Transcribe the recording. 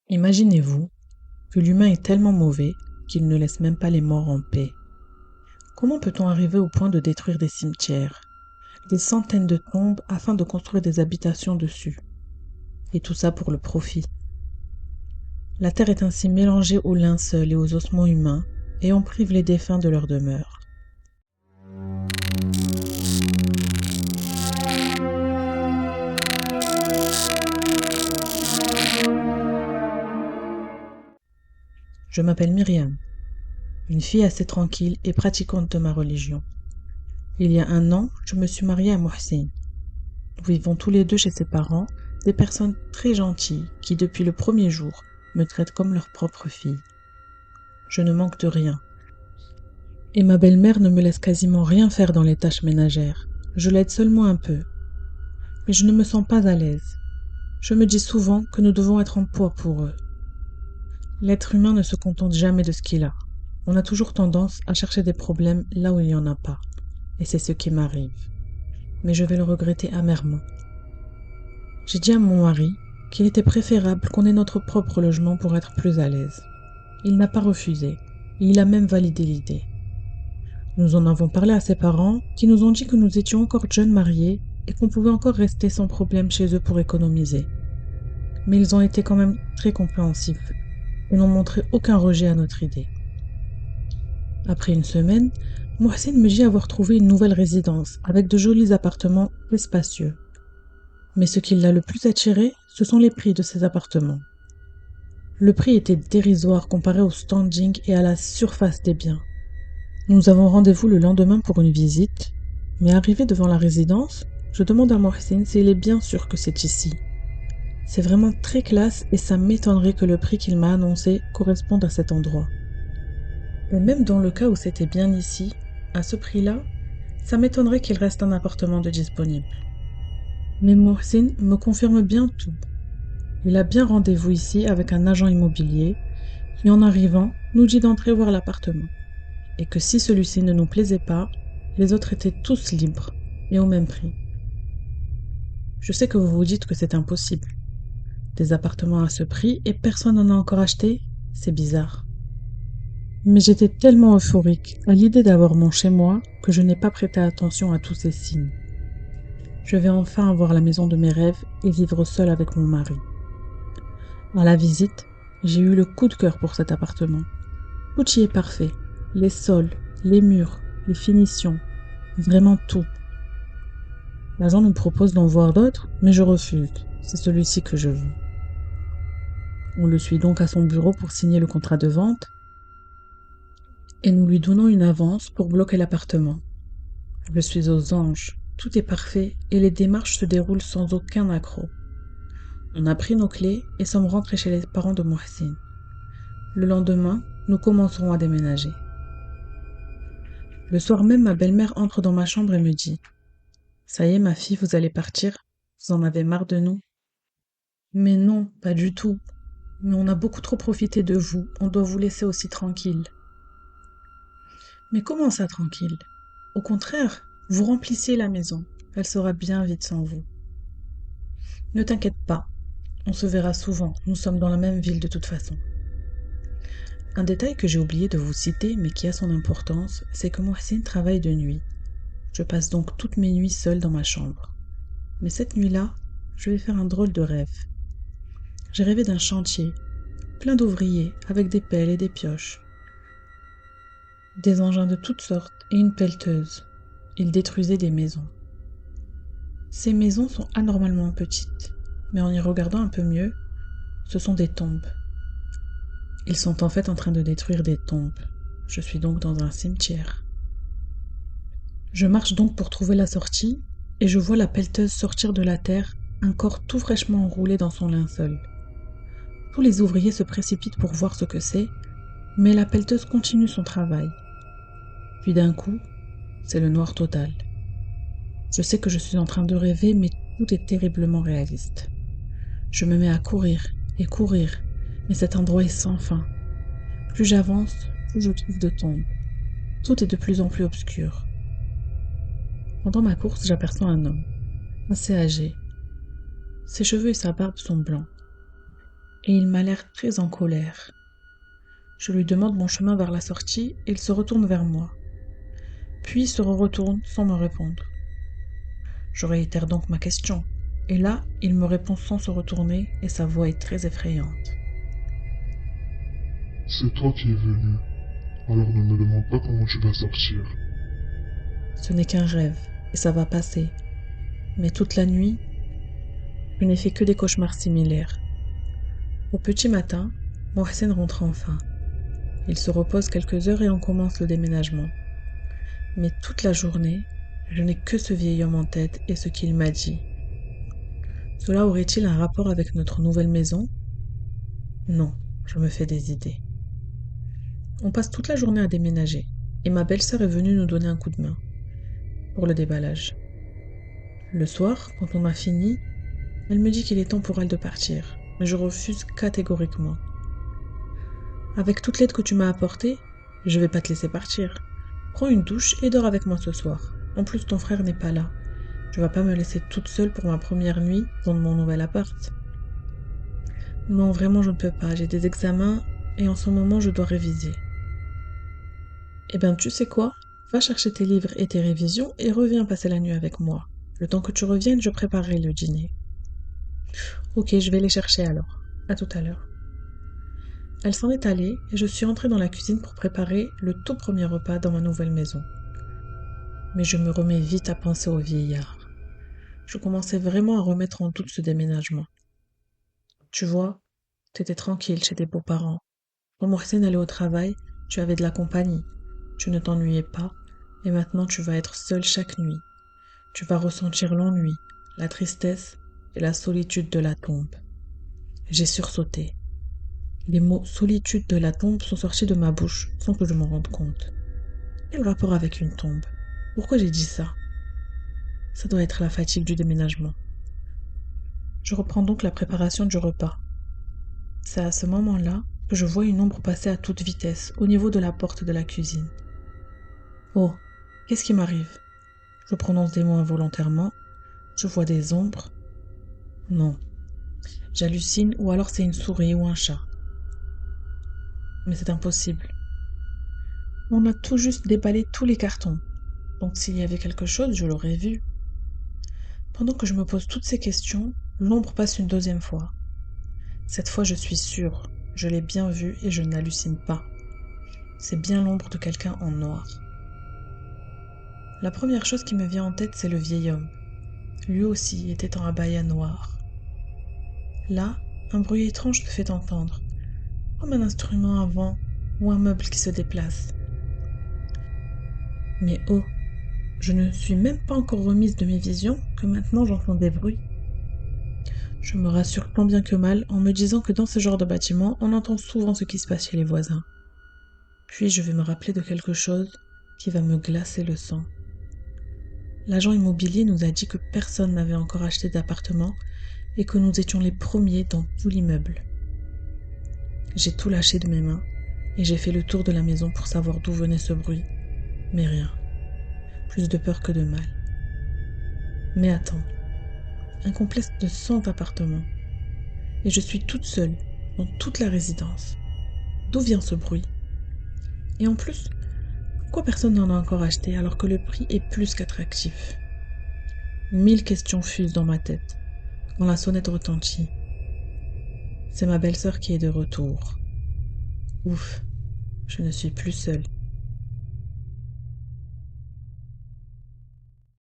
Imaginez-vous que l'humain est tellement mauvais qu'il ne laisse même pas les morts en paix. Comment peut-on arriver au point de détruire des cimetières, des centaines de tombes afin de construire des habitations dessus? Et tout ça pour le profit. La terre est ainsi mélangée aux linceuls et aux ossements humains, et on prive les défunts de leur demeure. Je m'appelle Myriam, une fille assez tranquille et pratiquante de ma religion. Il y a 1 an, je me suis mariée à Mohsin. Nous vivons tous les deux chez ses parents, des personnes très gentilles qui, depuis le premier jour, me traitent comme leur propre fille. Je ne manque de rien. Et ma belle-mère ne me laisse quasiment rien faire dans les tâches ménagères. Je l'aide seulement un peu. Mais je ne me sens pas à l'aise. Je me dis souvent que nous devons être en poids pour eux. L'être humain ne se contente jamais de ce qu'il a. On a toujours tendance à chercher des problèmes là où il n'y en a pas. Et c'est ce qui m'arrive. Mais je vais le regretter amèrement. J'ai dit à mon mari qu'il était préférable qu'on ait notre propre logement pour être plus à l'aise. Il n'a pas refusé. Il a même validé l'idée. Nous en avons parlé à ses parents, qui nous ont dit que nous étions encore jeunes mariés et qu'on pouvait encore rester sans problème chez eux pour économiser. Mais ils ont été quand même très compréhensifs et n'ont montré aucun rejet à notre idée. Après une semaine, Mohsin me dit avoir trouvé une nouvelle résidence avec de jolis appartements très spacieux. Mais ce qui l'a le plus attiré, ce sont les prix de ces appartements. Le prix était dérisoire comparé au standing et à la surface des biens. Nous avons rendez-vous le lendemain pour une visite, mais arrivé devant la résidence, je demande à Mohsin s'il est bien sûr que c'est ici. C'est vraiment très classe et ça m'étonnerait que le prix qu'il m'a annoncé corresponde à cet endroit. Et même dans le cas où c'était bien ici, à ce prix-là, ça m'étonnerait qu'il reste un appartement de disponible. Mais Mohsin me confirme bien tout. Il a bien rendez-vous ici avec un agent immobilier qui, en arrivant, nous dit d'entrer voir l'appartement. Et que si celui-ci ne nous plaisait pas, les autres étaient tous libres et au même prix. Je sais que vous vous dites que c'est impossible. Des appartements à ce prix et personne n'en a encore acheté, c'est bizarre. Mais j'étais tellement euphorique à l'idée d'avoir mon chez-moi que je n'ai pas prêté attention à tous ces signes. Je vais enfin avoir la maison de mes rêves et vivre seule avec mon mari. À la visite, j'ai eu le coup de cœur pour cet appartement. Tout y est parfait. Les sols, les murs, les finitions, vraiment tout. L'agent nous propose d'en voir d'autres, mais je refuse. C'est celui-ci que je veux. On le suit donc à son bureau pour signer le contrat de vente et nous lui donnons une avance pour bloquer l'appartement. Je suis aux anges. Tout est parfait et les démarches se déroulent sans aucun accroc. On a pris nos clés et sommes rentrés chez les parents de Mohsin. Le lendemain, nous commencerons à déménager. Le soir même, ma belle-mère entre dans ma chambre et me dit « Ça y est, ma fille, vous allez partir? Vous en avez marre de nous ?» Mais non, pas du tout. Mais on a beaucoup trop profité de vous, on doit vous laisser aussi tranquille. Mais comment ça tranquille? Au contraire, vous remplissiez la maison, elle sera bien vide sans vous. Ne t'inquiète pas, on se verra souvent, nous sommes dans la même ville de toute façon. Un détail que j'ai oublié de vous citer, mais qui a son importance, c'est que Mohsin travaille de nuit. Je passe donc toutes mes nuits seule dans ma chambre. Mais cette nuit-là, je vais faire un drôle de rêve. J'ai rêvé d'un chantier, plein d'ouvriers, avec des pelles et des pioches. Des engins de toutes sortes et une pelleteuse. Ils détruisaient des maisons. Ces maisons sont anormalement petites, mais en y regardant un peu mieux, ce sont des tombes. Ils sont en fait en train de détruire des tombes. Je suis donc dans un cimetière. Je marche donc pour trouver la sortie, et je vois la pelleteuse sortir de la terre, un corps tout fraîchement enroulé dans son linceul. Tous les ouvriers se précipitent pour voir ce que c'est, mais la pelleteuse continue son travail. Puis d'un coup, c'est le noir total. Je sais que je suis en train de rêver, mais tout est terriblement réaliste. Je me mets à courir, mais cet endroit est sans fin. Plus j'avance, plus je trouve de tombes. Tout est de plus en plus obscur. Pendant ma course, j'aperçois un homme, assez âgé. Ses cheveux et sa barbe sont blancs. et il m'a l'air très en colère. Je lui demande mon chemin vers la sortie et il se retourne vers moi, puis se retourne sans me répondre. Je réitère donc ma question, et là, il me répond sans se retourner et sa voix est très effrayante. C'est toi qui es venu. Alors ne me demande pas comment tu vas sortir. Ce n'est qu'un rêve, et ça va passer. Mais toute la nuit, je n'ai fait que des cauchemars similaires. Au petit matin, Mohsen rentre enfin. Il se repose quelques heures et on commence le déménagement. Mais toute la journée, je n'ai que ce vieil homme en tête et ce qu'il m'a dit. Cela aurait-il un rapport avec notre nouvelle maison? Non, je me fais des idées. On passe toute la journée à déménager, et ma belle-sœur est venue nous donner un coup de main pour le déballage. Le soir, quand on a fini, elle me dit qu'il est temps pour elle de partir, mais je refuse catégoriquement. Avec toute l'aide que tu m'as apportée, je vais pas te laisser partir. Prends une douche et dors avec moi ce soir. En plus, ton frère n'est pas là. Tu vas pas me laisser toute seule pour ma première nuit dans mon nouvel appart. Non, vraiment, je ne peux pas. J'ai des examens et en ce moment, je dois réviser. Eh ben, tu sais quoi? Va chercher tes livres et tes révisions et reviens passer la nuit avec moi. Le temps que tu reviennes, je préparerai le dîner. Ok, je vais les chercher alors. À tout à l'heure. Elle s'en est allée et je suis entrée dans la cuisine pour préparer le tout premier repas dans ma nouvelle maison. Mais je me remets vite à penser au vieillard. Je commençais vraiment à remettre en doute ce déménagement. Tu vois, t'étais tranquille chez tes beaux-parents. Quand Mohsen allait au travail, tu avais de la compagnie. Tu ne t'ennuyais pas, et maintenant tu vas être seule chaque nuit. Tu vas ressentir l'ennui, la tristesse et la solitude de la tombe. J'ai sursauté. Les mots solitude de la tombe sont sortis de ma bouche sans que je m'en rende compte. Quel rapport avec une tombe? Pourquoi j'ai dit ça? Ça doit être la fatigue du déménagement. Je reprends donc la préparation du repas. C'est à ce moment-là que je vois une ombre passer à toute vitesse au niveau de la porte de la cuisine. Oh, qu'est-ce qui m'arrive? Je prononce des mots involontairement. Je vois des ombres. Non, j'hallucine ou alors c'est une souris ou un chat. Mais c'est impossible. On a tout juste déballé tous les cartons. Donc s'il y avait quelque chose, je l'aurais vu. Pendant que je me pose toutes ces questions, l'ombre passe une deuxième fois. Cette fois, je suis sûre. Je l'ai bien vue et je n'hallucine pas. C'est bien l'ombre de quelqu'un en noir. La première chose qui me vient en tête, c'est le vieil homme. Lui aussi était en abaya noir. Là, un bruit étrange se fait entendre, comme un instrument à vent ou un meuble qui se déplace. Mais oh, je ne suis même pas encore remise de mes visions que maintenant j'entends des bruits. Je me rassure tant bien que mal en me disant que dans ce genre de bâtiment, on entend souvent ce qui se passe chez les voisins. Puis je vais me rappeler de quelque chose qui va me glacer le sang. L'agent immobilier nous a dit que personne n'avait encore acheté d'appartement et que nous étions les premiers dans tout l'immeuble. J'ai tout lâché de mes mains et j'ai fait le tour de la maison pour savoir d'où venait ce bruit. Mais rien. Plus de peur que de mal. Mais attends. Un complexe de 100 appartements. Et je suis toute seule dans toute la résidence. D'où vient ce bruit? Et en plus, pourquoi personne n'en a encore acheté alors que le prix est plus qu'attractif? 1000 questions fusent dans ma tête quand la sonnette retentit. C'est ma belle-sœur qui est de retour. Ouf, je ne suis plus seule.